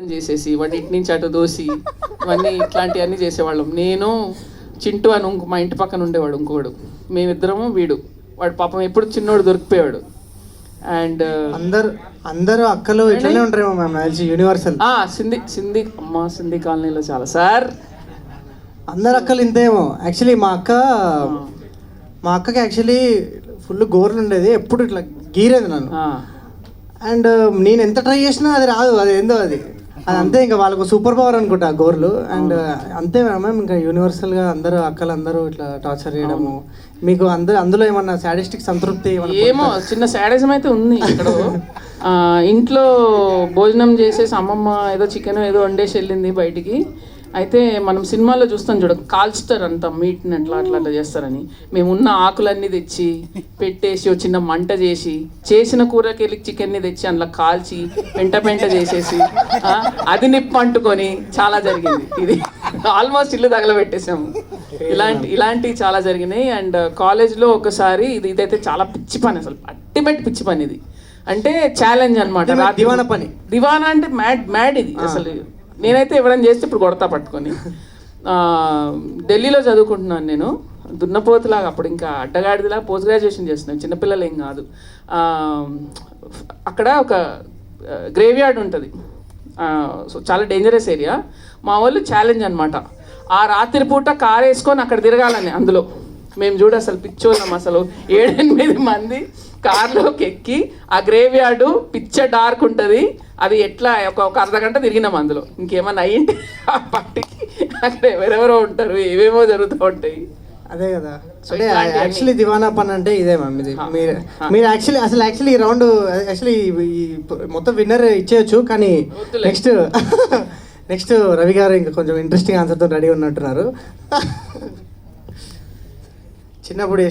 చేసేసి వాడిని ఇటు నుంచి అటు దోసి ఇవన్నీ ఇట్లాంటివన్నీ చేసేవాళ్ళం. నేను చింటూ అని మా ఇంటి పక్కన ఉండేవాడు ఇంకోడు, మేమిద్దరము వీడు. వాడు పాపం ఎప్పుడు చిన్నోడు దొరికిపోయాడు. అండ్ అందరూ అక్కలు ఇట్లనే ఉంటారేమో మ్యామ్, యూనివర్సల్. సింధీ కాలనీలో చాలా సార్ అందరు అక్కలు ఇంతేమో. యాక్చువల్లీ మా అక్కకి యాక్చువల్లీ ఫుల్ గోర్లు ఉండేది, ఎప్పుడు ఇట్లా గీరేది నన్ను. అండ్ నేను ఎంత ట్రై చేసినా అది రాదు, అది ఏందో అది అంతే. ఇంకా వాళ్ళకు సూపర్ పవర్ అనుకుంటా గోర్లు. అండ్ అంతే మ్యామ్, ఇంకా యూనివర్సల్గా అందరూ అక్కలు అందరూ ఇట్లా టార్చర్ చేయడము. మీకు అందులో ఏమన్నా సాడిస్టిక్ సంతృప్తి ఏమో చిన్న సాడిజం అయితే ఉంది ఇక్కడ. ఇంట్లో భోజనం చేసేసి అమ్మమ్మ ఏదో చికెన్ ఏదో వండేసి వెళ్ళింది బయటికి. అయితే మనం సినిమాలో చూస్తాం చూడ, కాల్చుతారు అంతా మీట్ని అట్లా అట్లా అట్లా చేస్తారని. మేము ఉన్న ఆకులన్నీ తెచ్చి పెట్టేసి చిన్న మంట చేసి చేసిన కూరకి వెళ్ళి చికెన్ని తెచ్చి అందులో కాల్చి పెంట చేసేసి అది నిప్పు అంటుకొని చాలా జరిగింది. ఇది ఆల్మోస్ట్ ఇల్లు తగలబెట్టేసాము. ఇలాంటివి చాలా జరిగినాయి. అండ్ కాలేజ్లో ఒకసారి ఇదైతే చాలా పిచ్చి పని, అసలు అల్టిమేట్ పిచ్చి పని ఇది. అంటే ఛాలెంజ్ అనమాట, దివానా పని. దివానా అంటే మ్యాడ్ ఇది అసలు. నేనైతే ఎవరైనా చేస్తే ఇప్పుడు కొడతా పట్టుకొని. ఢిల్లీలో చదువుకుంటున్నాను నేను, దున్నపోతులాగా. అప్పుడు ఇంకా అడ్డగాడిదిలా పోస్ట్ గ్రాడ్యుయేషన్ చేస్తున్నాను, చిన్నపిల్లలు ఏం కాదు. అక్కడ ఒక గ్రేవ్ యార్డ్ ఉంటుంది, సో చాలా డేంజరస్ ఏరియా. మా వాళ్ళు ఛాలెంజ్ అనమాట, ఆ రాత్రి పూట కారు వేసుకొని అక్కడ తిరగాలని. అందులో మేము చూడ అసలు పిచ్చోళ్ళం, అసలు 7-8 మంది కార్లోకి ఎక్కి ఆ గ్రేవ్ యార్డు పిచ్చ డార్క్ ఉంటుంది, అది ఎట్లా ఒక అర్ధగంట తిరిగినాం అందులో. ఇంకేమన్నా అయ్యింటే ఆ పార్టీకి అక్కడ ఎవరెవరో ఉంటారు, ఏవేమో జరుగుతూ ఉంటాయి. అదే కదా. అంటే యాక్చువల్లీ దివానా పని అంటే ఇదే మ్యామ్. ఇది మీరు యాక్చువల్లీ ఈ రౌండ్ యాక్చువల్లీ మొత్తం విన్నర్ ఇచ్చేయచ్చు, కానీ నెక్స్ట్ రవి గారు ఇంకా కొంచెం ఇంట్రెస్టింగ్ ఆన్సర్తో రెడీ ఉన్నట్టున్నారు. చిన్నప్పుడు